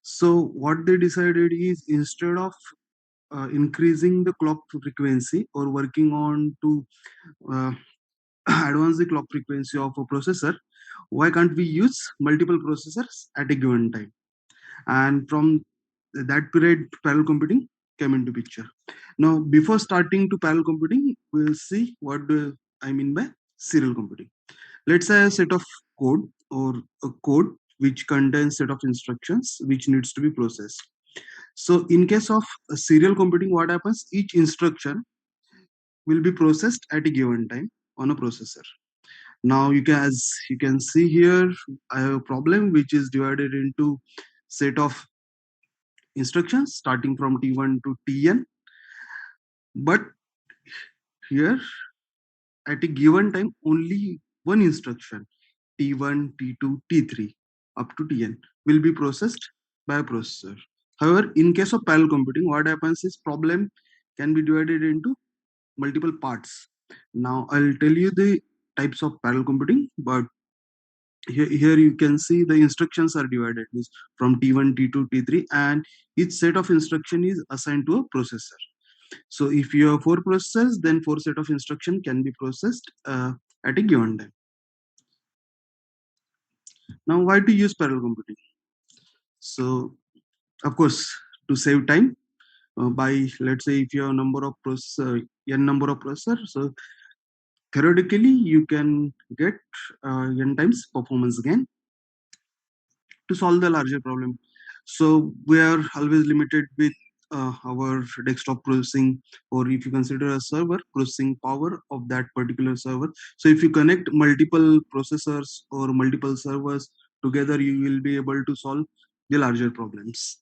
So what they decided is, instead of increasing the clock frequency or working on to uh, advance the clock frequency of a processor, why can't we use multiple processors at a given time? And from that period, parallel computing came into picture. Now, before starting to parallel computing, we'll see what do I mean by serial computing. Let's say a set of code or a code which contains set of instructions which needs to be processed. So in case of serial computing, what happens? Each instruction will be processed at a given time on a processor. Now you can, as you can see here, I have a problem which is divided into set of instructions starting from T1 to Tn. But here, at a given time, only one instruction, T1, T2, T3, up to Tn, will be processed by a processor. However, in case of parallel computing, what happens is problem can be divided into multiple parts. Now, I'll tell you the types of parallel computing, but here you can see the instructions are divided from T1, T2, T3, and each set of instruction is assigned to a processor. So if you have four processors, then four set of instruction can be processed at a given time. Now, why to use parallel computing? So, of course, to save time, by, let's say, if you have a number of processor, n number of processors, so theoretically you can get n times performance gain to solve the larger problem. So we are always limited with our desktop processing, or if you consider a server, processing power of that particular server. So if you connect multiple processors or multiple servers together, you will be able to solve the larger problems.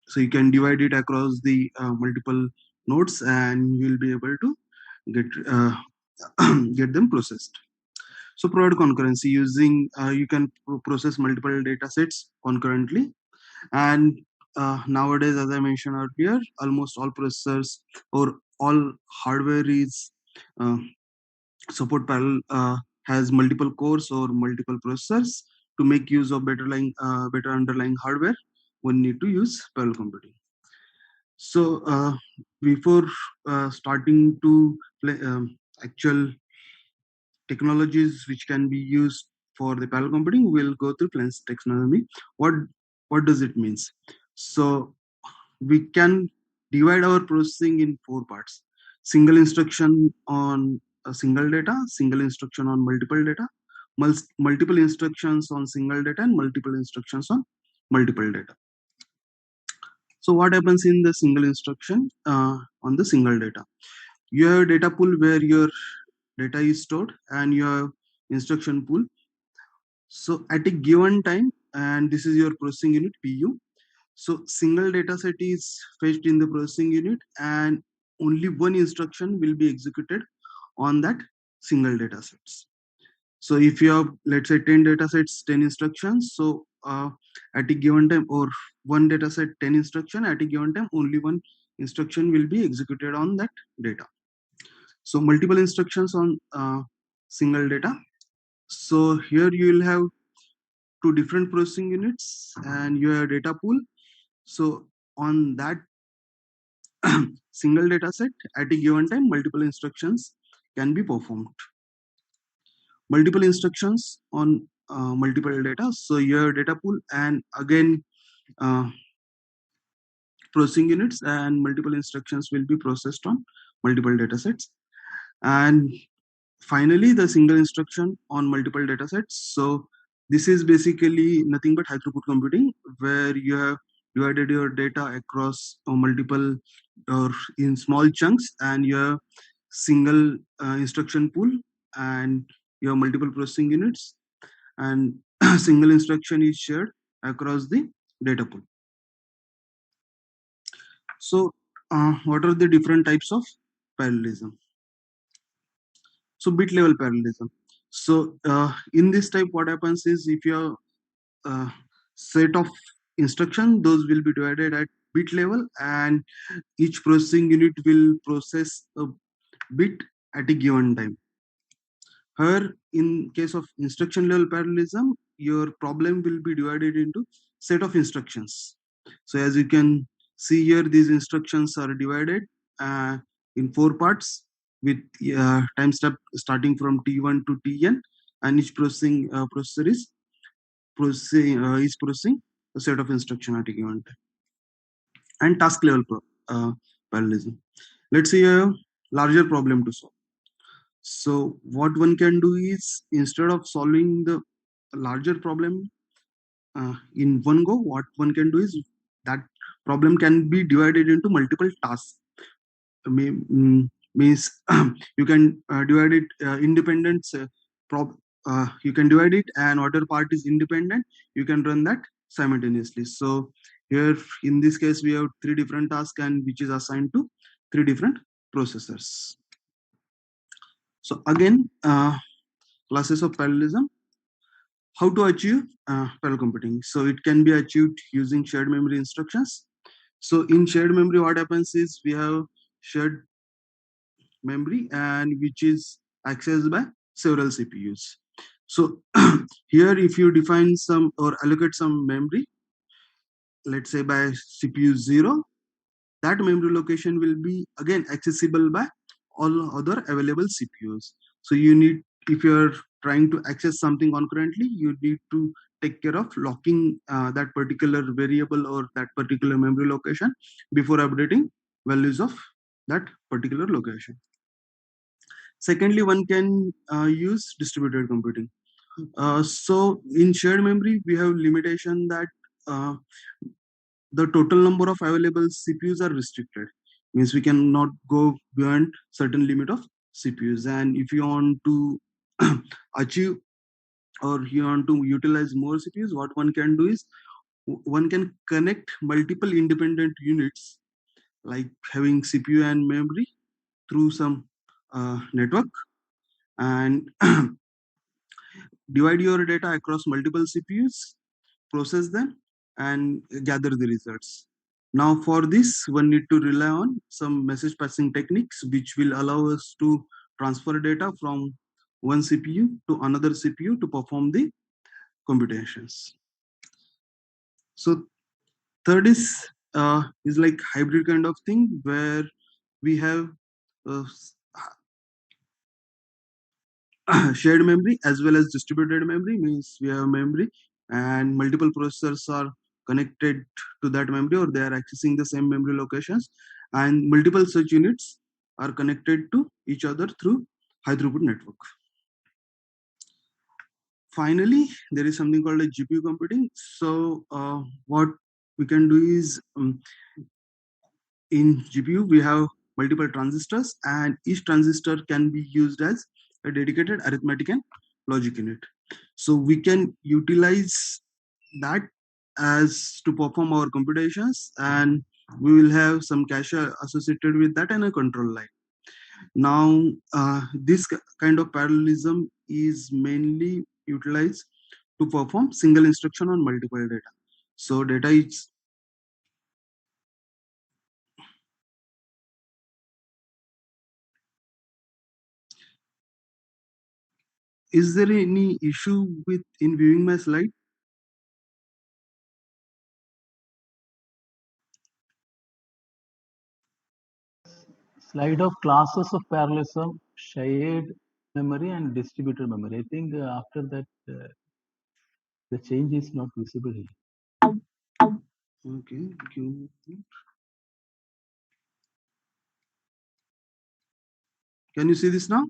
So you can divide it across the multiple nodes, and you will be able to get get them processed. So provide concurrency using, you can process multiple data sets concurrently. And nowadays, as I mentioned earlier, almost all processors or all hardware is uh, support parallel, has multiple cores or multiple processors. To make use of better underlying hardware, one need to use parallel computing. So before starting to play actual technologies which can be used for the parallel computing, we'll go through plain taxonomy. What does it means? So we can divide our processing in four parts: single instruction on a single data, single instruction on multiple data, multiple instructions on single data, and multiple instructions on multiple data. So what happens in the single instruction on the single data? You have data pool where your data is stored, and you have instruction pool. So at a given time, and this is your processing unit PU. So single data set is fetched in the processing unit, and only one instruction will be executed on that single data sets. So if you have, let's say, 10 data sets, 10 instructions, so at a given time, or one data set, 10 instruction, at a given time, only one instruction will be executed on that data. So multiple instructions on single data. So here you will have two different processing units and your data pool. So on that single data set, at a given time, multiple instructions can be performed. Multiple instructions on multiple data. So your data pool, and again uh, processing units and multiple instructions will be processed on multiple data sets. And finally, the single instruction on multiple data sets. So this is basically nothing but high throughput computing, where you have divided your data across multiple or in small chunks, and you have single instruction pool, and you have multiple processing units, and single instruction is shared across the data pool. So what are the different types of parallelism? So bit level parallelism. So in this type, what happens is, if you have a set of instruction, those will be divided at bit level, and each processing unit will process a bit at a given time. Here, in case of instruction level parallelism, your problem will be divided into set of instructions. So as you can see here, these instructions are divided in four parts with time step starting from T1 to Tn, and each processor is processing a set of instruction at a given time. And task level parallelism. Let's say a larger problem to solve. So what one can do is, instead of solving the larger problem in one go, what one can do is that problem can be divided into multiple tasks. Means you can divide it independent. You can divide it, and whatever part is independent, you can run that simultaneously. So here in this case, we have three different tasks, and which is assigned to three different processors. So again, classes of parallelism. How to achieve parallel computing? So it can be achieved using shared memory instructions. So in shared memory, what happens is we have shared memory, and which is accessed by several CPUs. So here, if you define some or allocate some memory, let's say by CPU 0, that memory location will be again accessible by all other available CPUs. So you need, if you're trying to access something concurrently, you need to take care of locking that particular variable or that particular memory location before updating values of that particular location. Secondly, one can use distributed computing. So in shared memory, we have limitation that uh, the total number of available CPUs are restricted. Means we cannot go beyond certain limit of CPUs. And if you want to achieve or you want to utilize more CPUs, what one can do is one can connect multiple independent units, like having CPU and memory, through some network, and divide your data across multiple CPUs, process them, and gather the results. Now, for this, one need to rely on some message passing techniques, which will allow us to transfer data from one CPU to another CPU to perform the computations. So, third is like hybrid kind of thing, where we have uh, shared memory as well as distributed memory. Means we have memory and multiple processors are connected to that memory, or they are accessing the same memory locations, and multiple such units are connected to each other through high throughput network. Finally, there is something called a GPU computing. So what we can do is, in GPU, we have multiple transistors, and each transistor can be used as a dedicated arithmetic and logic unit. So we can utilize that as to perform our computations, and we will have some cache associated with that and a control line. Now, this kind of parallelism is mainly utilized to perform single instruction on multiple data. So data is there any issue with in viewing my slide? Slide of classes of parallelism, shared memory and distributed memory. I think after that, the change is not visible here. Okay. Can you see this now?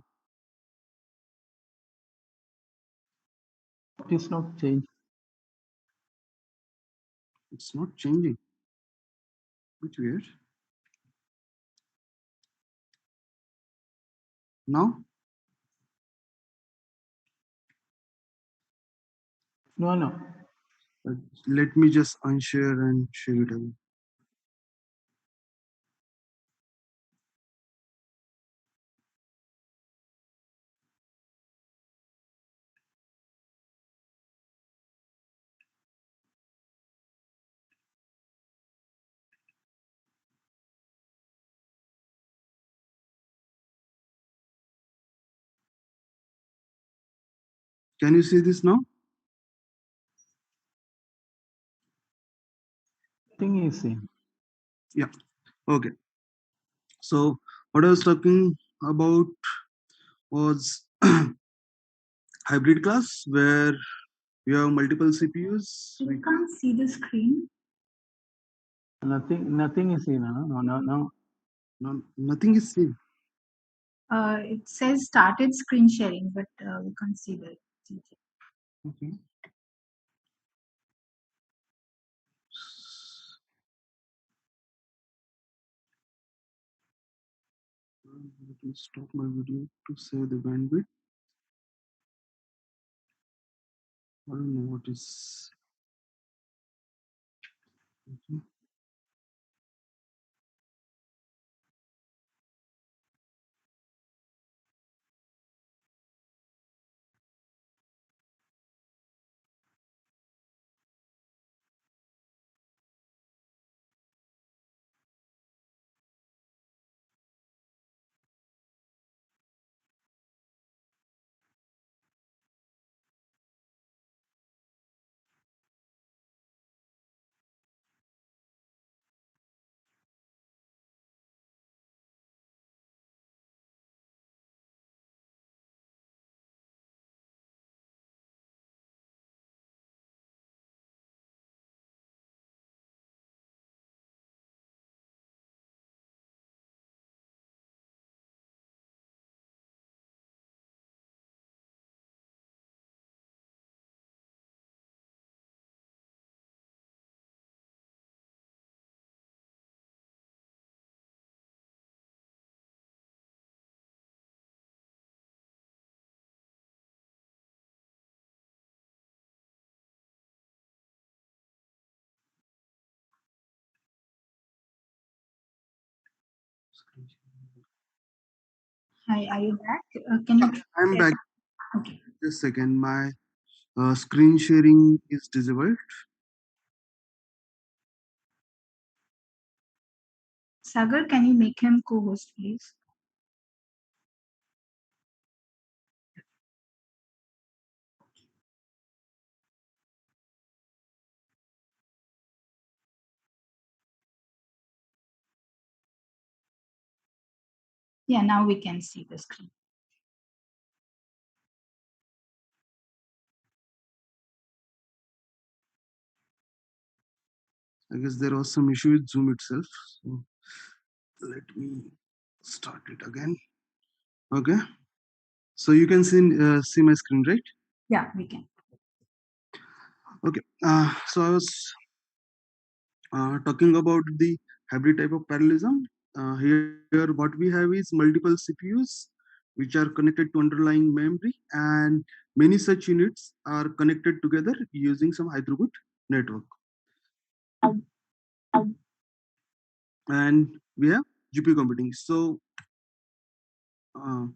It is not changed. It's not changing. Which weird. Now, No, no. uh, let me just unshare and share it again. Can you see this now? Nothing is seen. Yeah. Okay. So what I was talking about was hybrid class where you have multiple CPUs. We can't see the screen. Nothing is seen. No. Nothing is seen. It says started screen sharing, but we can't see the detail. Okay. Let me stop my video to save the bandwidth. I don't know what is. Okay. Hi, are you back? Can you? I'm back. Okay. Just a second. My screen sharing is disabled. Sagar, can you make him co-host, please? Yeah, now we can see the screen. I guess there was some issue with Zoom itself. So let me start it again. Okay. So you can see my screen, right? Yeah, we can. Okay. So I was talking about the hybrid type of parallelism. Here, what we have is multiple CPUs which are connected to underlying memory, and many such units are connected together using some high throughput network. And we have GPU computing. So uh,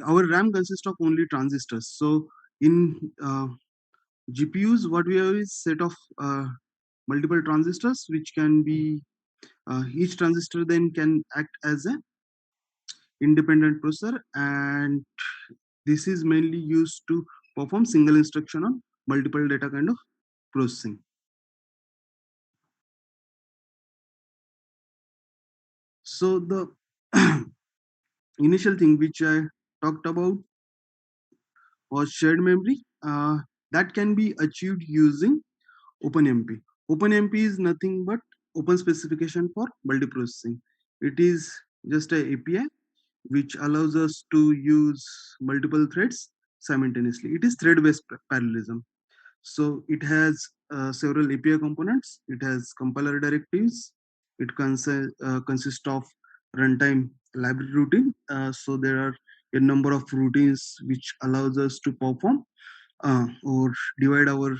our RAM consists of only transistors. So in GPUs, what we have is set of multiple transistors, which can be each transistor then can act as a independent processor, and this is mainly used to perform single instruction on multiple data kind of processing. So the initial thing which I talked about was shared memory that can be achieved using OpenMP. OpenMP is nothing but open specification for multiprocessing. It is just a API which allows us to use multiple threads simultaneously. It is thread-based parallelism. So it has several API components. It has compiler directives. It consists of runtime library routine. So there are a number of routines which allows us to perform or divide our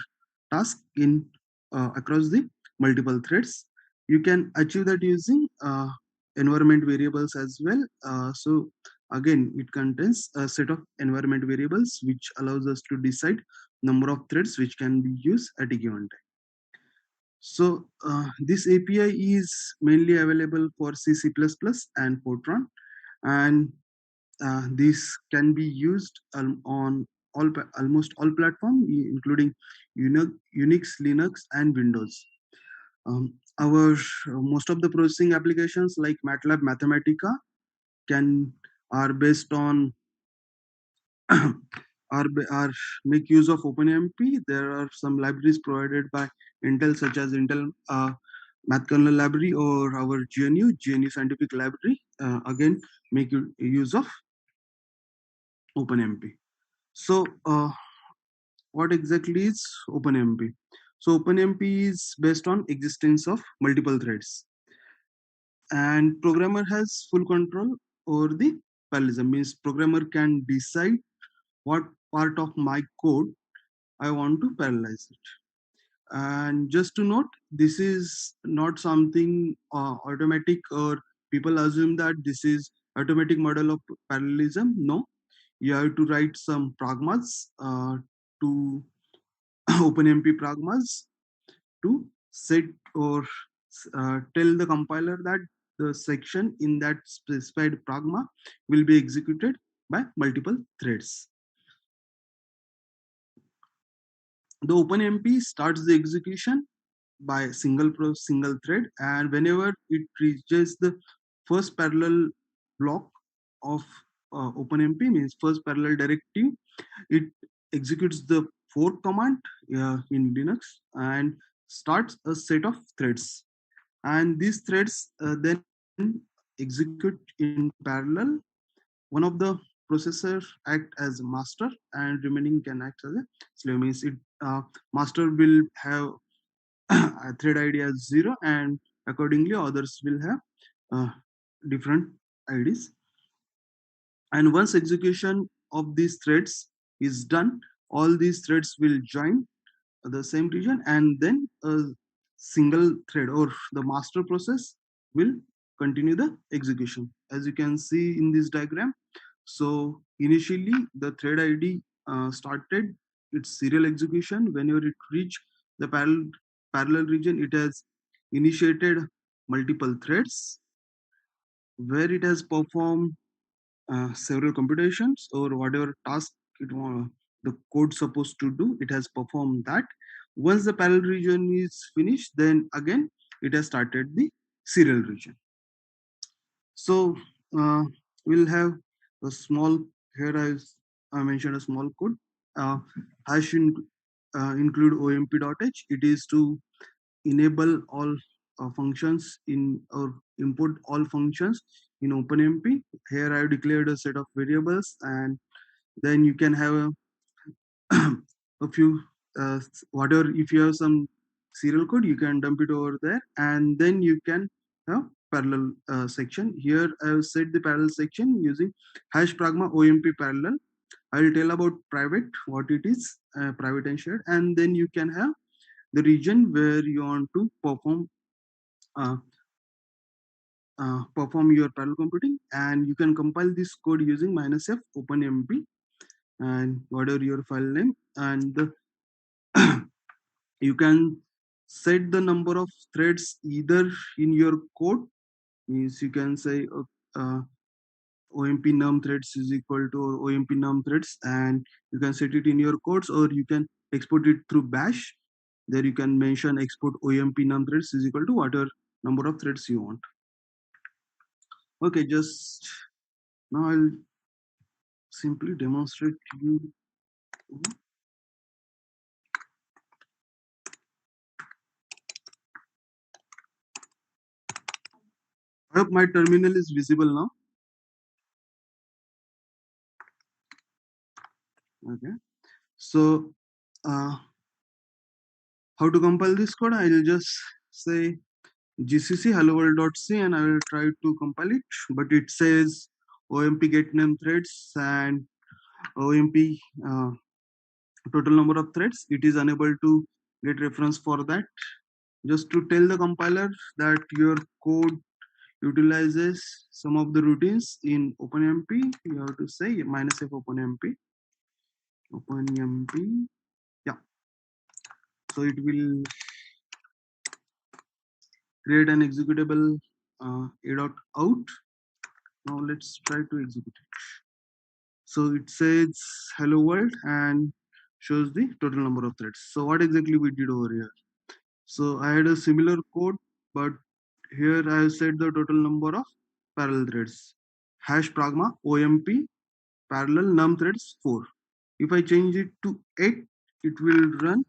task in across the multiple threads. You can achieve that using environment variables as well. So again, it contains a set of environment variables which allows us to decide number of threads which can be used at a given time. So this API is mainly available for C, C++, and Fortran, and this can be used on almost all platforms, including Unix, Linux, and Windows. Our most of the processing applications like MATLAB Mathematica can are based on are make use of OpenMP. There are some libraries provided by Intel, such as Intel Math Kernel Library or our GNU Scientific Library. Again, make use of OpenMP. So, what exactly is OpenMP? So, OpenMP is based on existence of multiple threads, and programmer has full control over the parallelism. Means programmer can decide what part of my code I want to parallelize it. And just to note, this is not something automatic, or people assume that this is automatic model of parallelism. No, you have to write some pragmas to OpenMP pragmas to set or tell the compiler that the section in that specified pragma will be executed by multiple threads. The OpenMP starts the execution by single thread, and whenever it reaches the first parallel block of OpenMP, means first parallel directive, it executes the fork command in Linux and starts a set of threads, and these threads then execute in parallel. One of the processors act as master and remaining can act as a slave. Means it master will have thread ID as 0, and accordingly others will have uh, different IDs. And once execution of these threads is done, all these threads will join the same region, and then a single thread or the master process will continue the execution, as you can see in this diagram. So initially the thread ID started its serial execution. Whenever it reached the parallel region, it has initiated multiple threads where it has performed several computations or whatever task the code supposed to do. It has performed that. Once the parallel region is finished, then again it has started the serial region. So uh, we'll have a small, here I mentioned a small code. Uh, hash include omp.h. It is to enable all functions in or import all functions in OpenMP. Here I have declared a set of variables, and then you can have a few whatever. If you have some serial code, you can dump it over there, and then you can have parallel section. Here I have set the parallel section using hash pragma omp parallel. I will tell about private, what it is, private and shared, and then you can have the region where you want to uh, perform your parallel computing, and you can compile this code using -f openmp and whatever your file name, and you can set the number of threads either in your code. Means you can say uh, omp num threads is equal to or omp num threads, and you can set it in your codes, or you can export it through bash. There you can mention export omp num threads is equal to whatever number of threads you want. Okay, just now I'll simply demonstrate to you. I hope my terminal is visible now. Okay, so how to compile this code? I'll just say gcc hello world.c and I will try to compile it, but it says omp get name threads and omp uh, total number of threads. It is unable to get reference for that. Just to tell the compiler that your code utilizes some of the routines in OpenMP, you have to say -f OpenMP. Yeah. So it will create an executable a.out. Now let's try to execute it. So it says hello world and shows the total number of threads. So what exactly we did over here? So I had a similar code, but here I have set the total number of parallel threads. Hash pragma omp parallel num threads 4. If I change it to 8, it will run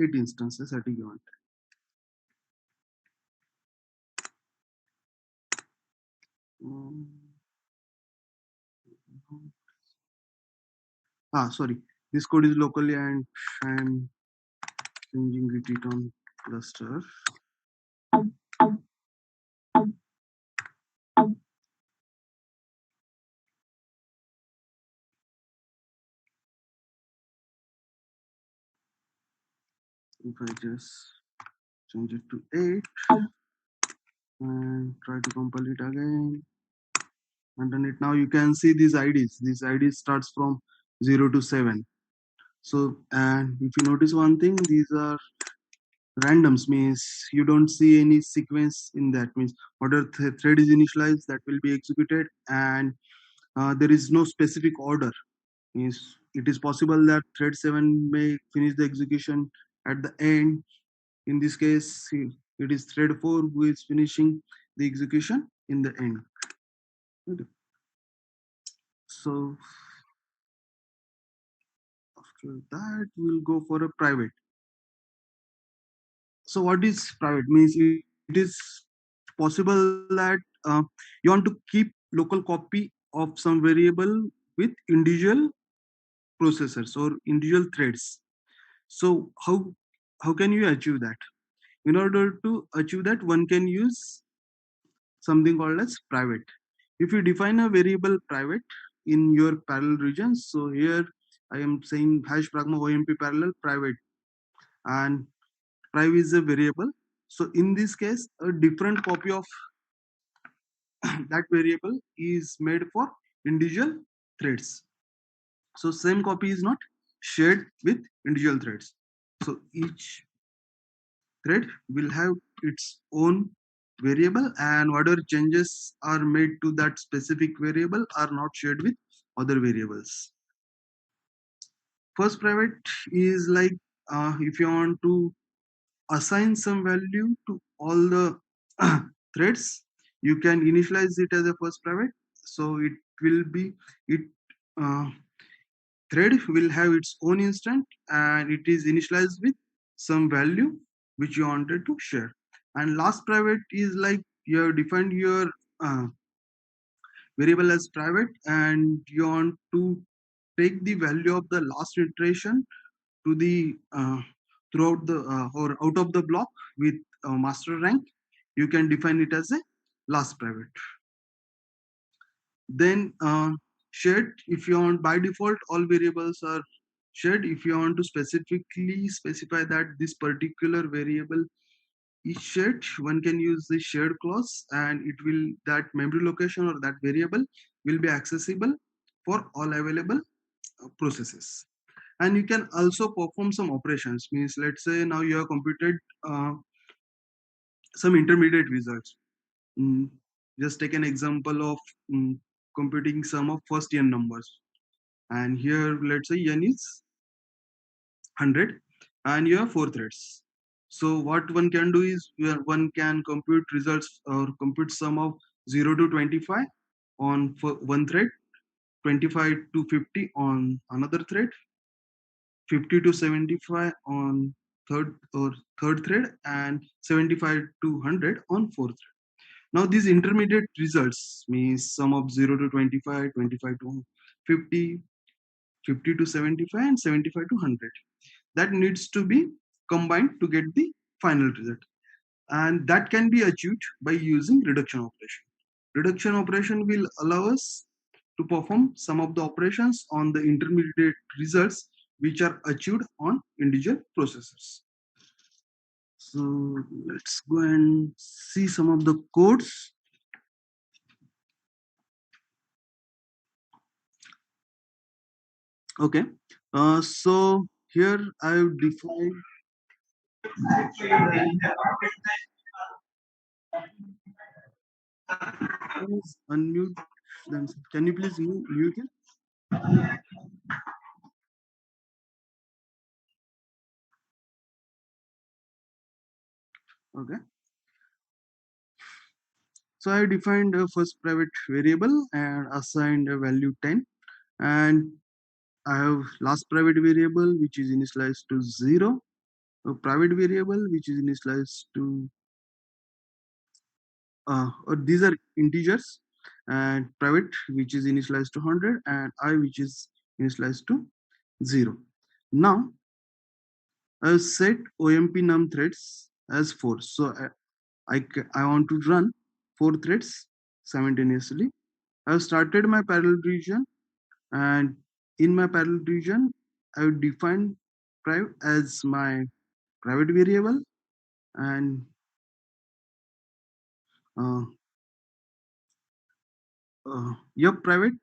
8 instances at a given time. Sorry. This code is locally and I'm changing it on cluster. If I just change it to 8 and try to compile it again and run it, now you can see these IDs. This ID starts from 0 to 7. So, and if you notice one thing, these are randoms, means you don't see any sequence in that, means whatever thread is initialized that will be executed, and there is no specific order. Means it is possible that thread 7 may finish the execution at the end. In this case, it is thread 4 who is finishing the execution in the end. Okay. So after that, we'll go for a private. So what is private? Means it is possible that you want to keep local copy of some variable with individual processors or individual threads. So how can you achieve that? In order to achieve that, one can use something called as private. If you define a variable private in your parallel region, so here I am saying hash pragma omp parallel private, and priv is a variable. So in this case, a different copy of that variable is made for individual threads. So same copy is not shared with individual threads. So each thread will have its own variable, and whatever changes are made to that specific variable are not shared with other variables. First private is like if you want to assign some value to all the threads, you can initialize it as a first private. So it will be it uh, thread will have its own instant and it is initialized with some value which you wanted to share. And last private is like you have defined your variable as private and you want to take the value of the last iteration to the throughout the or out of the block with master rank. You can define it as a last private. Then shared, if you want, by default all variables are shared. If you want to specifically specify that this particular variable is shared, one can use the shared clause and it will, that memory location or that variable will be accessible for all available processes. And you can also perform some operations, means let's say now you have computed some intermediate results. Mm, just take an example of computing sum of first n numbers, and here let's say n is 100 and you have 4 threads. So what one can do is one can compute results or compute sum of 0 to 25 on one thread, 25 to 50 on another thread, 50 to 75 on third thread, and 75 to 100 on fourth thread. Now these intermediate results means sum of 0 to 25, 25 to 50, 50 to 75, and 75 to 100. That needs to be combined to get the final result. And that can be achieved by using reduction operation. Reduction operation will allow us to perform some of the operations on the intermediate results which are achieved on individual processors. So let's go and see some of the codes. Okay, so here I've defined Please unmute themselves. Can you please mute it? Okay. So I defined a first private variable and assigned a value 10, and I have last private variable which is initialized to 0, a private variable which is initialized to or these are integers, and private which is initialized to 100, and I which is initialized to 0. Now I set OMP num threads as 4. So I want to run 4 threads simultaneously. I've started my parallel region, and in my parallel region, I would define priv as my private variable, and uh, yup private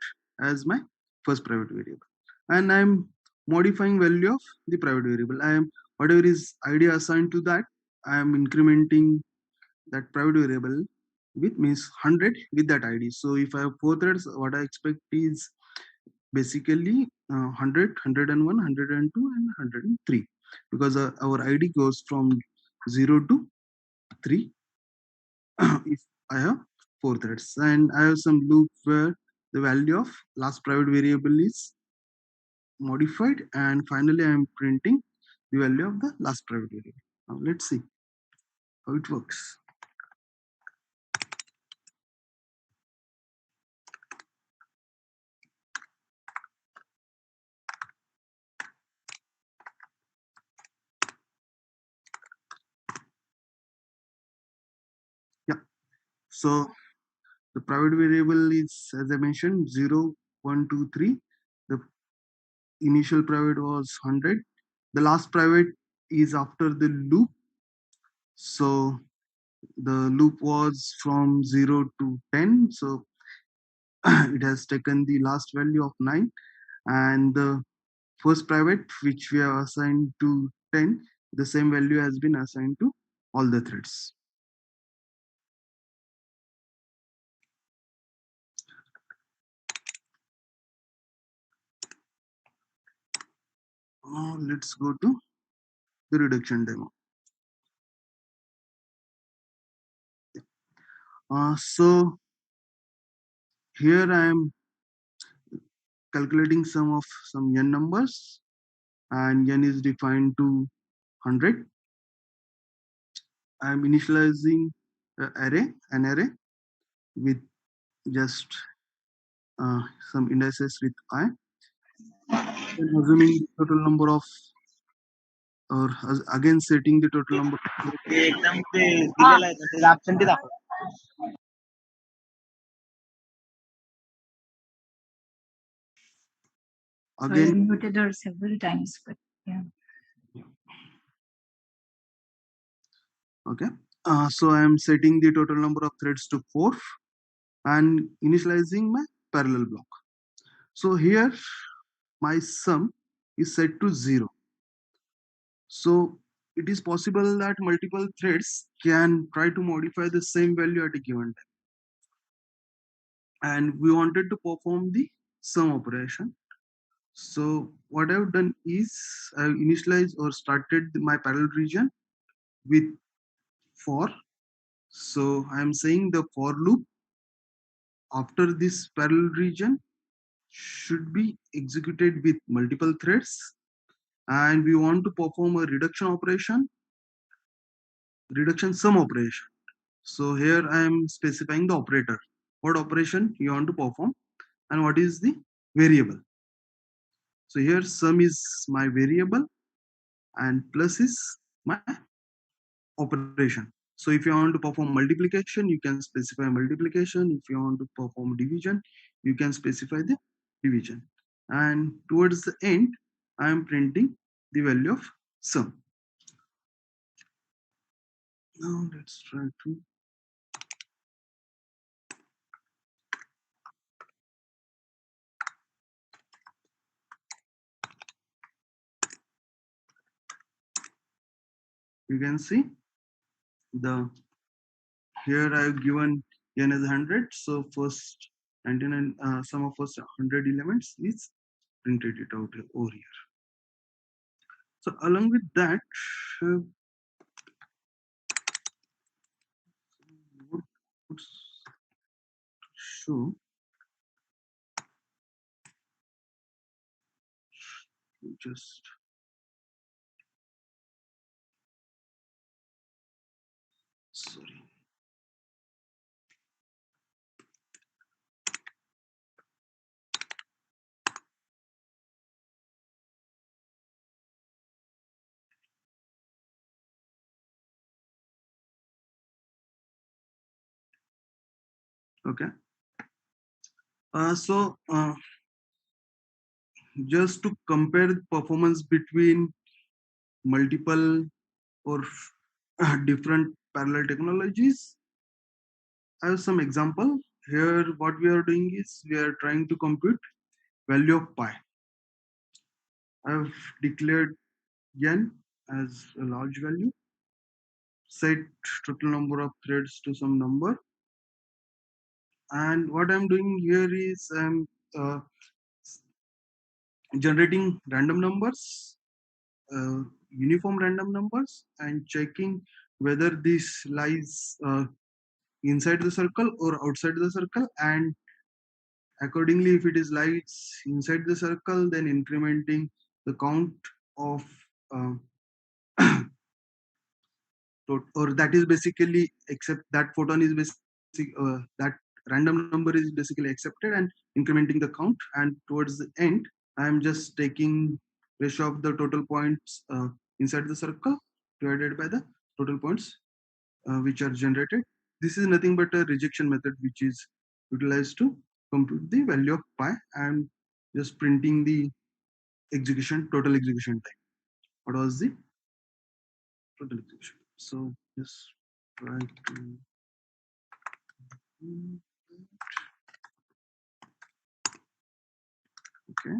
as my first private variable. And I'm modifying value of the private variable. I am whatever is ID assigned to that, I am incrementing that private variable with means 100 with that ID. So if I have 4 threads, what I expect is basically 100, 101, 102, and 103, because our ID goes from 0 to 3 if I have 4 threads. And I have some loop where the value of last private variable is modified, and finally I am printing the value of the last private variable. Now let's see how it works. Yeah, so the private variable is, as I mentioned, 0, 1, 2, 3. The initial private was 100. The last private is after the loop. So the loop was from 0 to 10. So it has taken the last value of 9. And the first private, which we have assigned to 10, the same value has been assigned to all the threads. Let's go to the reduction demo. So here I am calculating sum of some n numbers, and n is defined to 100. I am initializing an array with just some indices with I, and assuming the total number of, or again setting the total number of Sorry, I again. muted her several times, but yeah. Okay. So I am setting the total number of threads to 4 and initializing my parallel block. So here my sum is set to 0. So it is possible that multiple threads can try to modify the same value at a given time. And we wanted to perform the sum operation. So what I've done is I've initialized or started my parallel region with for. So I'm saying the for loop after this parallel region should be executed with multiple threads, and we want to perform a reduction sum operation. So here I am specifying the operator, what operation you want to perform and what is the variable. So here sum is my variable and plus is my operation. So if you want to perform multiplication, you can specify multiplication. If you want to perform division, you can specify the division. And towards the end, I am printing the value of sum. Now let's try to. You can see the here I've given n is 100, so first 99 sum of first 100 elements is printed it out over here. So along with that, uh, would show just sorry. Okay. So just to compare the performance between multiple or different parallel technologies, I have some example. Here what we are doing is we are trying to compute value of pi. I have declared n as a large value, set total number of threads to some number, and what I'm doing here is I'm uh, generating random numbers, uniform random numbers, and checking whether this lies inside the circle or outside the circle, and accordingly if it is lies inside the circle, then incrementing the count of uh, or that is basically accept that photon is basic that random number is basically accepted and incrementing the count, and towards the end I am just taking ratio of the total points inside the circle divided by the total points which are generated. This is nothing but a rejection method which is utilized to compute the value of pi. I'm just printing the total execution time. What was the total execution? So just try to okay.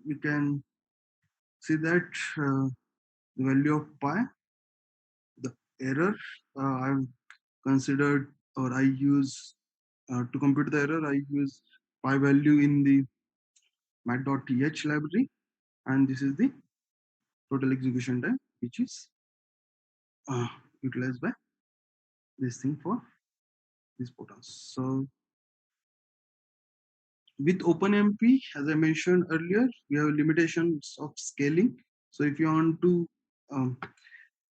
You can see that the value of pi, the error I've considered, or I use to compute the error, I use pi value in the mat.th library, and this is the total execution time which is utilized by this thing for these photons. So with OpenMP, as I mentioned earlier, we have limitations of scaling. So if you want to um,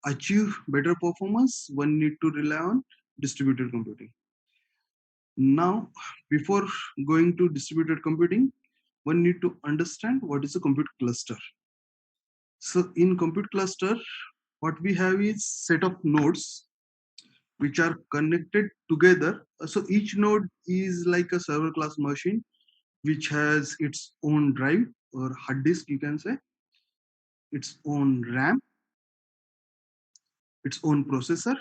achieve better performance, one need to rely on distributed computing. Now, before going to distributed computing, one need to understand what is a compute cluster. So in compute cluster, what we have is set of nodes which are connected together. So each node is like a server class machine which has its own drive or hard disk, you can say, its own RAM, its own processor,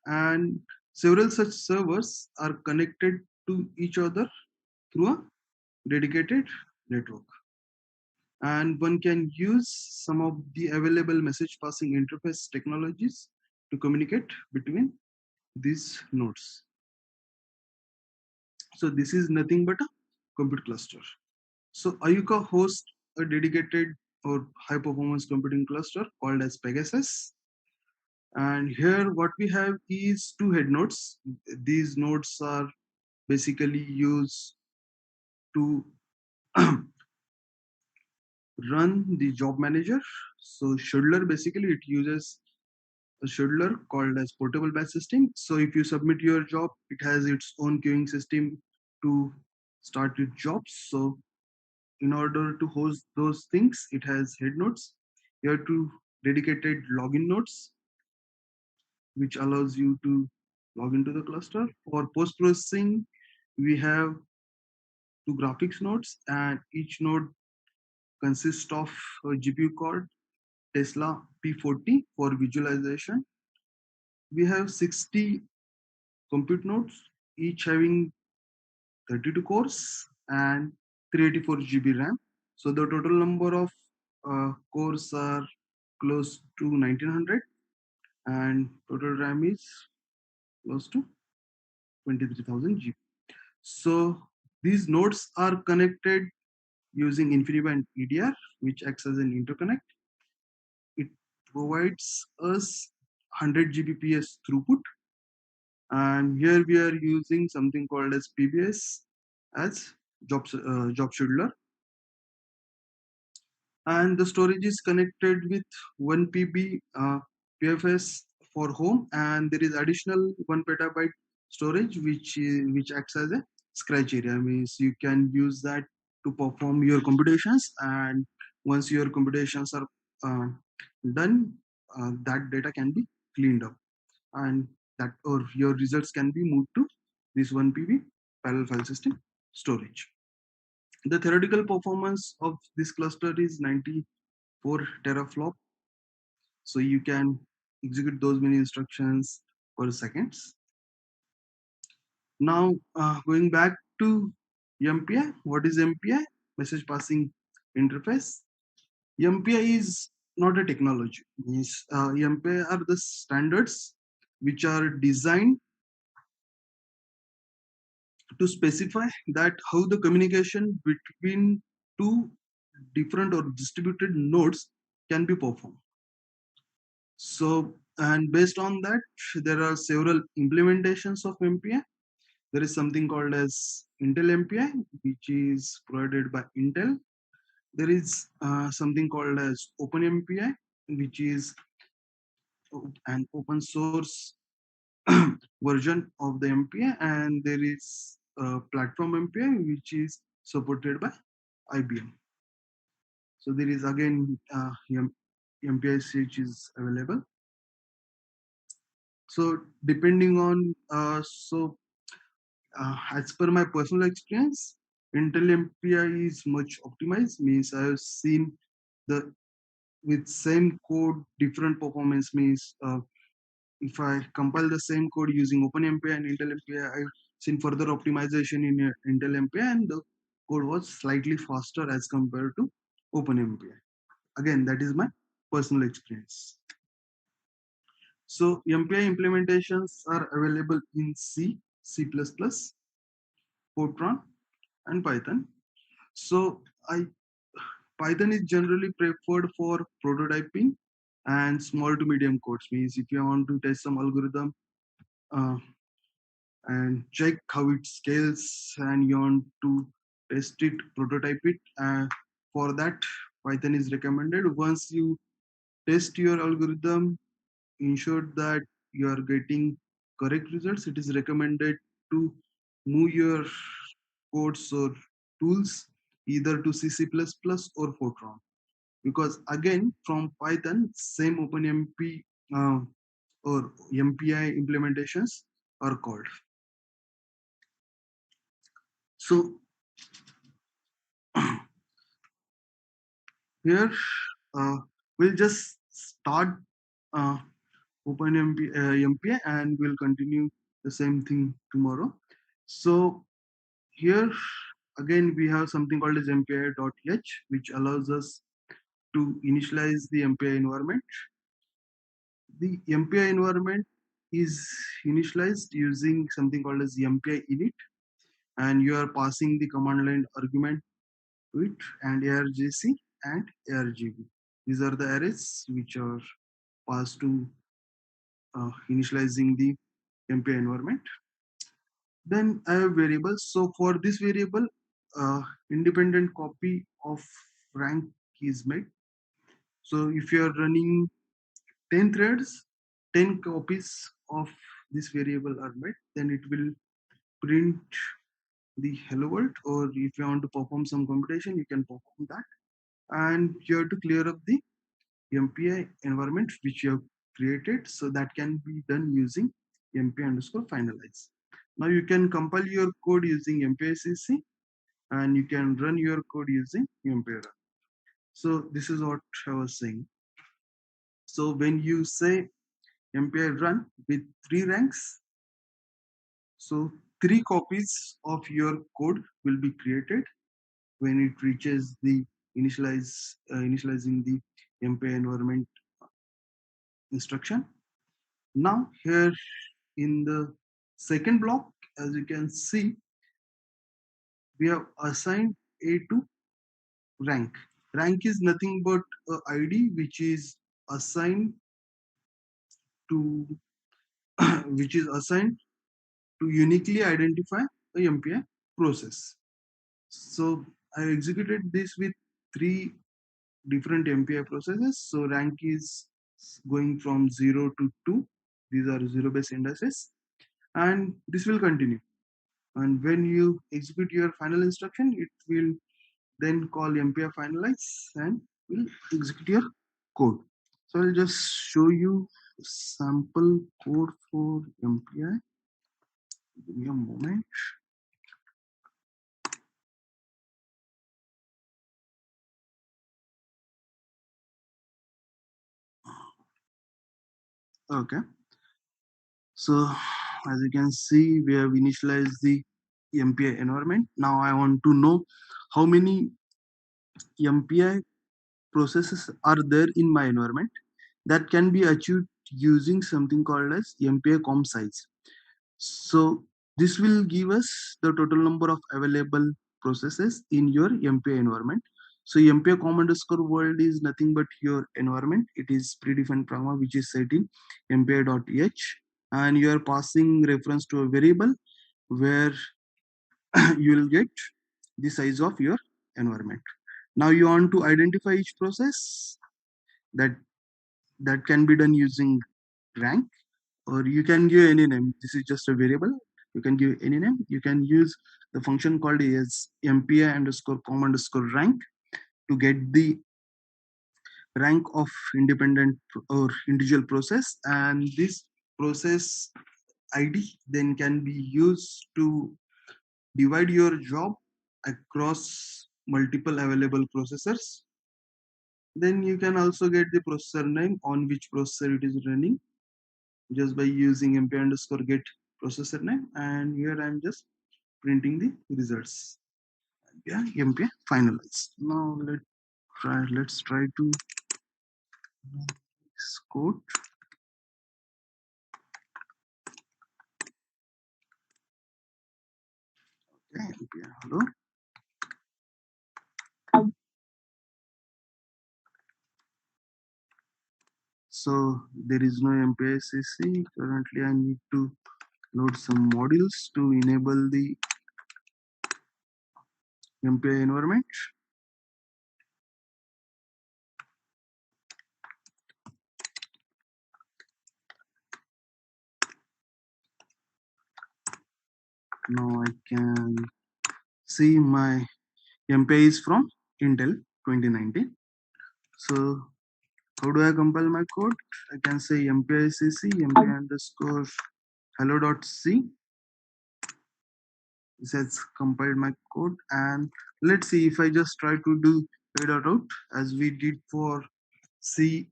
and several such servers are connected to each other through a dedicated network. And one can use some of the available message passing interface technologies to communicate between these nodes. So this is nothing but a compute cluster. So IUCAA hosts a dedicated or high performance computing cluster called as Pegasus. And here what we have is two head nodes. These nodes are basically used to run the job manager. So scheduler, basically it uses a scheduler called as portable batch system. So if you submit your job, it has its own queuing system to start your jobs. So in order to host those things, it has head nodes. You have two dedicated login nodes, which allows you to log into the cluster. For post processing, we have two graphics nodes, and each node consists of a GPU called Tesla P40 for visualization. We have 60 compute nodes, each having 32 cores and 384 GB RAM. So the total number of cores are close to 1900, and total RAM is close to 23,000 GB. So these nodes are connected using InfiniBand EDR, which acts as an interconnect. It provides us 100 Gbps throughput, and here we are using something called as PBS as job scheduler, and the storage is connected with 1 PB PFS for home, and there is additional 1 petabyte storage which acts as a scratch area. Means you can use that to perform your computations, and once your computations are uh, done, that data can be cleaned up, and that or your results can be moved to this 1 PB parallel file system storage. The theoretical performance of this cluster is 94 teraflop, so you can execute those many instructions per seconds. Now going back to MPI, what is MPI? Message passing interface. MPI is not a technology. Means MPI are the standards which are designed to specify that how the communication between two different or distributed nodes can be performed. So, and based on that, there are several implementations of MPI. There is something called as Intel MPI, which is provided by Intel. There is something called as Open MPI, which is an open source version of the MPI, and there is platform MPI, which is supported by IBM. So there is again MPI which is available. So depending on as per my personal experience, Intel MPI is much optimized. Means I have seen the with same code different performance. Means if I compile the same code using OpenMPI and Intel MPI, I've seen further optimization in Intel MPI, and the code was slightly faster as compared to OpenMPI. Again, that is my personal experience. So MPI implementations are available in C, C++, Fortran, and Python. So Python is generally preferred for prototyping and small to medium codes. Means if you want to test some algorithm uh, and check how it scales, and you want to test it, prototype it, for that Python is recommended. Once you test your algorithm, ensure that you are getting correct results, it is recommended to move your codes or tools either to C++ or Fortran, because again from Python same OpenMP or MPI implementations are called. So here we'll just start uh, OpenMP MPI, and we'll continue the same thing tomorrow. So here again we have something called as MPI.h, which allows us to initialize the MPI environment. The MPI environment is initialized using something called as MPI init, and you are passing the command line argument to it, and argc and argv. These are the arrays which are passed to initializing the MPI environment. Then I have variables. So for this variable, independent copy of rank is made. So if you are running 10 threads, 10 copies of this variable are made, then it will print the hello world, or if you want to perform some computation, you can perform that. And you have to clear up the MPI environment which you have created, so that can be done using MPI underscore finalize. Now you can compile your code using MPICC, and you can run your code using MPI run. So this is what I was saying. So when you say MPI run with 3 ranks, so 3 copies of your code will be created when it reaches the initializing the MPI environment instruction. Now here in the second block, as you can see, we have assigned A to rank. Rank is nothing but a ID which is assigned to which is assigned to uniquely identify a MPI process. So I executed this with three different MPI processes. So rank is going from 0 to 2. These are zero based indices, and this will continue. And when you execute your final instruction, it will then call MPI finalize and will execute your code. So I'll just show you sample code for MPI. Give me a moment. Okay. So as you can see, we have initialized the MPI environment. Now I want to know how many MPI processes are there in my environment. That can be achieved using something called as MPI com size. So this will give us the total number of available processes in your MPI environment. So MPI com underscore world is nothing but your environment. It is predefined pragma which is set in MPI.h, and you are passing reference to a variable where you will get the size of your environment. Now you want to identify each process that that can be done using rank, or you can give any name. This is just a variable. You can give any name. You can use the function called as MPI underscore com underscore rank to get the rank of independent or individual process, and this process ID then can be used to divide your job across multiple available processors. Then you can also get the processor name on which processor it is running just by using mp underscore get processor name, and here I'm just printing the results. Yeah, mp finalize. Now let's try to this code. Okay, mp hello. So there is no MPICC. Currently I need to load some modules to enable the MPI environment. Now I can see my MPI is from Intel 2019. So how do I compile my code? I can say MPICC MPI underscore hello.c. This has compiled my code, and let's see if I just try to do a.out as we did for C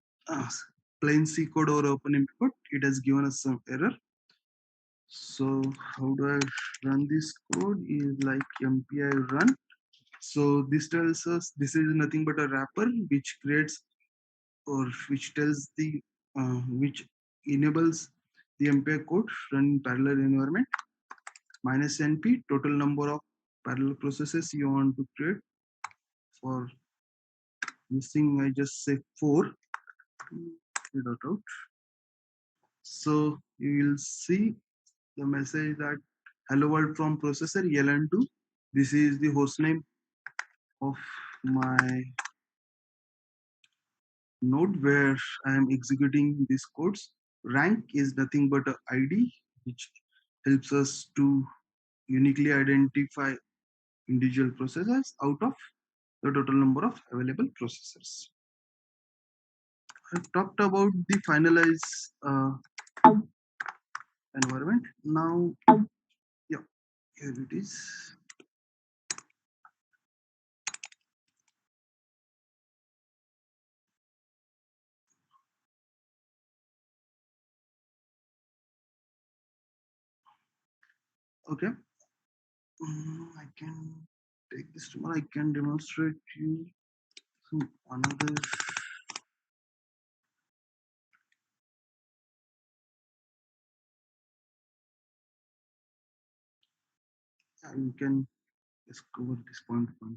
plain C code or open code. It has given us some error. So how do I run this code? Is like MPI run. So this tells us this is nothing but a wrapper which creates or which tells the which enables the MPI code run in parallel environment. Minus NP total number of parallel processes you want to create. For this thing I just say 4. Out. So you will see the message that hello world from processor ln2. This is the host name of my node where I am executing these codes. Rank is nothing but a ID which helps us to uniquely identify individual processors out of the total number of available processors. I talked about the finalize environment. Now, yeah, here it is. Okay, I can take this tomorrow. I can demonstrate you some another you can discover this point 2.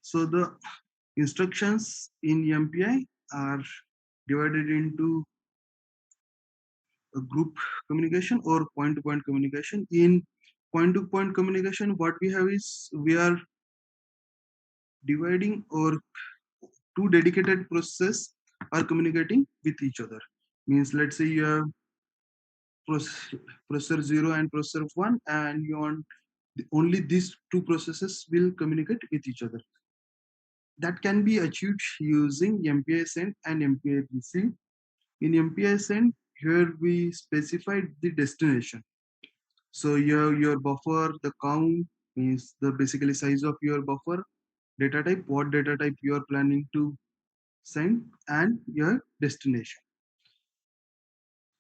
So the instructions in MPI are divided into a group communication or point-to-point communication. In point-to-point communication, what we have is we are dividing or two dedicated processes are communicating with each other. Means let's say you have processor 0 and processor 1, and you want only these two processes will communicate with each other. That can be achieved using MPI send and MPI receive. In MPI send, here we specified the destination. So your buffer, the count means the basically size of your buffer, data type, what data type you are planning to send, and your destination.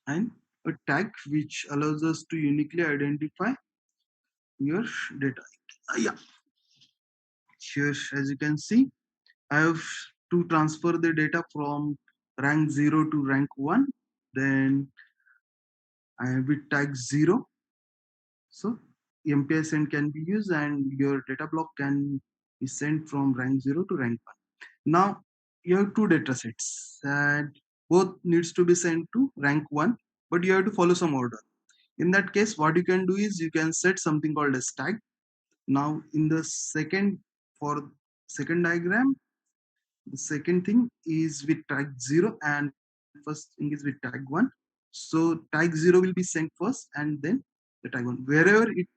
And a tag which allows us to uniquely identify your data. Yeah, here as you can see, I have to transfer the data from rank 0 to rank 1. Then I have it tag 0. So MPI send can be used and your data block can be sent from rank 0 to rank 1. Now you have two data sets and both needs to be sent to rank 1, but you have to follow some order. In that case, what you can do is you can set something called a tag. Now in the for second diagram, the second thing is with tag 0 and first thing is with tag 1. So tag 0 will be sent first and then the tag 1. Wherever it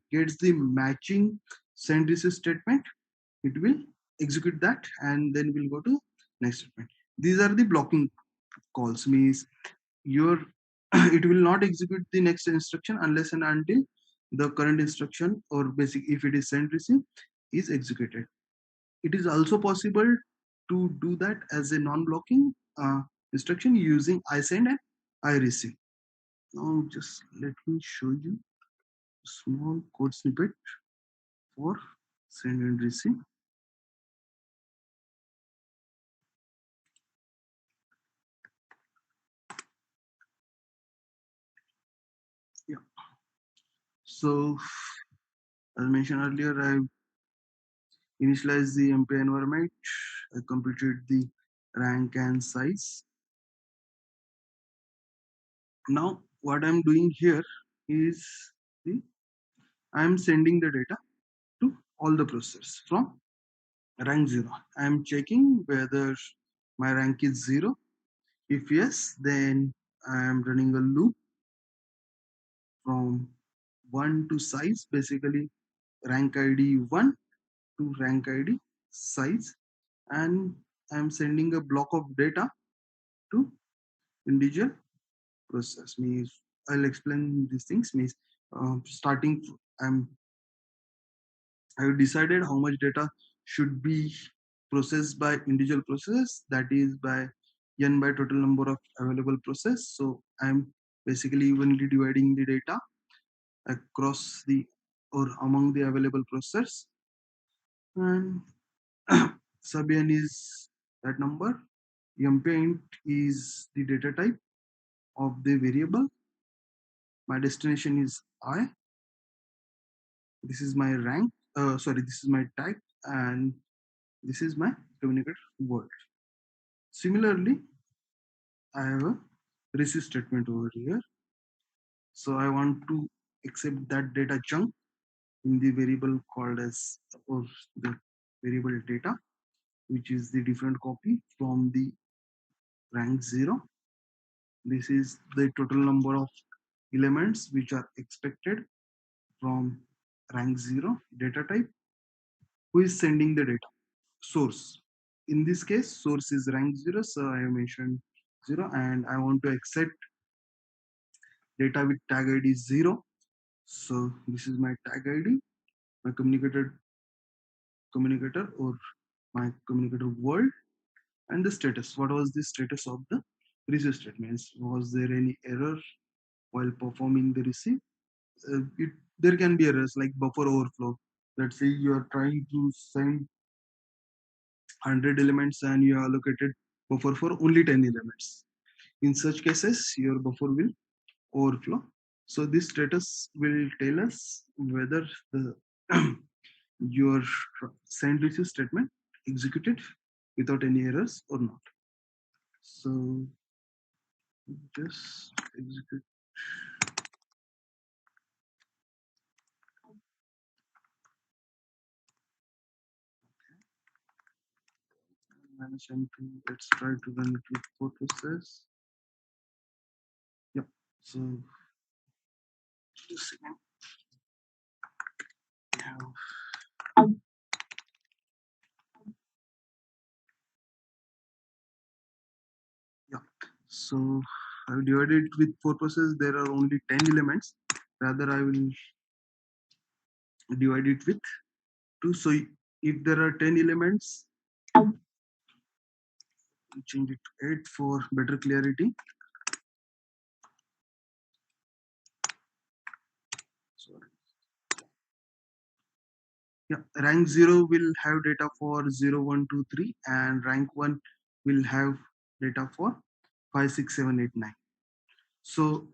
gets the matching send receive statement, it will execute that and then we'll go to next statement. These are the blocking calls, means your it will not execute the next instruction unless and until the current instruction or basic if it is send receive is executed. It is also possible to do that as a non-blocking instruction using ISSAA and iReceive. Now just let me show you a small code snippet for send and receive. Yeah. So as mentioned earlier, I initialized the MPI environment. I computed the rank and size. Now what I'm doing here is I'm sending the data to all the processors from rank 0. I'm checking whether my rank is 0. If yes, then I'm running a loop from 1 to size, basically rank ID 1 to rank ID size, and I'm sending a block of data to individual process. Means I'll explain these things. Means starting, I've decided how much data should be processed by individual process, that is by n by total number of available process. So I'm basically evenly dividing the data across the or among the available process, and sub n is that number. Int is the data type of the variable. My destination is I. This is my rank. Sorry, this is my tag, and this is my communicator word. Similarly, I have a receive statement over here. So I want to accept that data chunk in the variable called as or the variable data, which is the different copy from the rank 0. This is the total number of elements which are expected from rank 0 data type. Who is sending the data? Source. In this case, source is rank 0, so I have mentioned 0, and I want to accept data with tag ID 0. So this is my tag ID, my communicator or my communicator world, and the status. What was the status of the receive statements? Was there any error while performing the receive? There can be errors like buffer overflow. Let's say you are trying to send 100 elements and you allocated buffer for only 10 elements. In such cases, your buffer will overflow. So this status will tell us whether the your send receive statement executed without any errors or not. So just execute. Manage MP. Let's try to run it with 4 process. Yep. So just have yeah. So I've divided it with 4 processes. There are only 10 elements. Rather, I will divide it with 2. So if there are 10 elements, change it to 8 for better clarity. Sorry. Yeah, rank 0 will have data for 0, 1, 2, 3, and rank 1 will have data for 5, 6, 7, 8, 9. So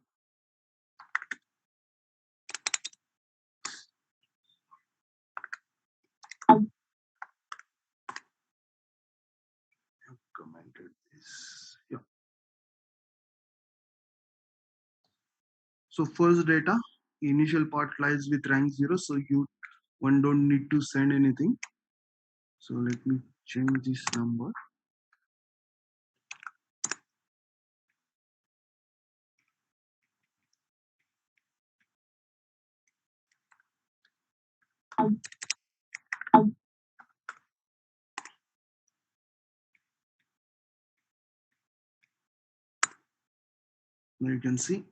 I've commented this. Yeah. So first data, initial part lies with rank 0, so one don't need to send anything. So let me change this number. Now you can see.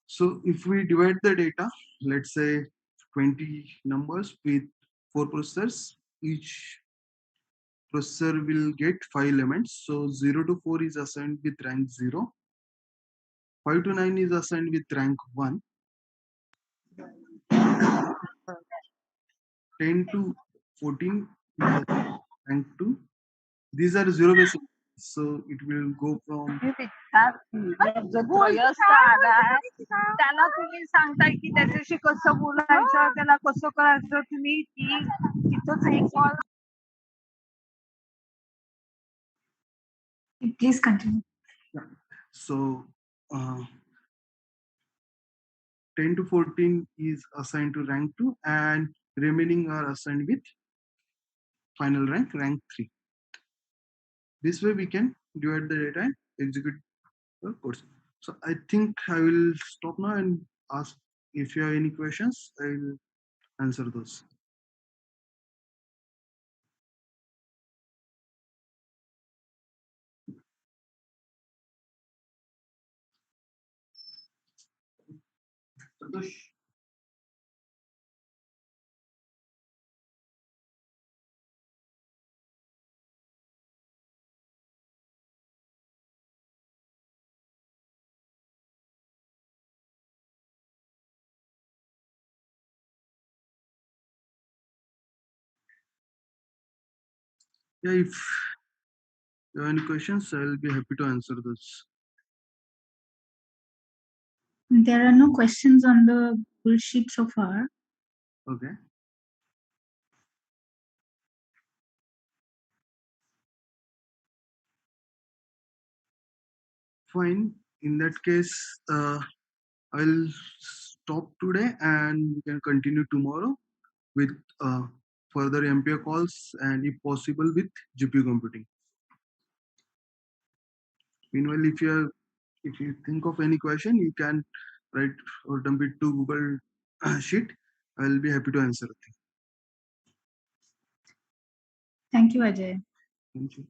So if we divide the data, let's say 20 numbers with 4 processors, each processor will get 5 elements. So 0 to 4 is assigned with rank 0. 5 to 9 is assigned with rank 1. 10 to 14 is rank 2. These are 0 base, so it will go from जो त्रयस्थ आलाय त्याला तुम्ही सांगताय की त्याच्याशी कसं बोलायचं त्याला कसं करायचं तुम्ही की तिथंच एक call Please continue. yeah. So 10 to 14 is assigned to rank 2, and remaining are assigned with final rank 3. This way we can divide the data and execute the course. So I think I will stop now and ask if you have any questions. I will answer those. Santosh. Yeah, if you have any questions, I will be happy to answer those. There are no questions on the Google Sheet so far. Okay. Fine. In that case, I'll stop today and we can continue tomorrow with further MPI calls and if possible with GPU computing. Meanwhile, if you think of any question, you can write or dump it to Google Sheet. I'll be happy to answer it. Thank you, Ajay. Thank you.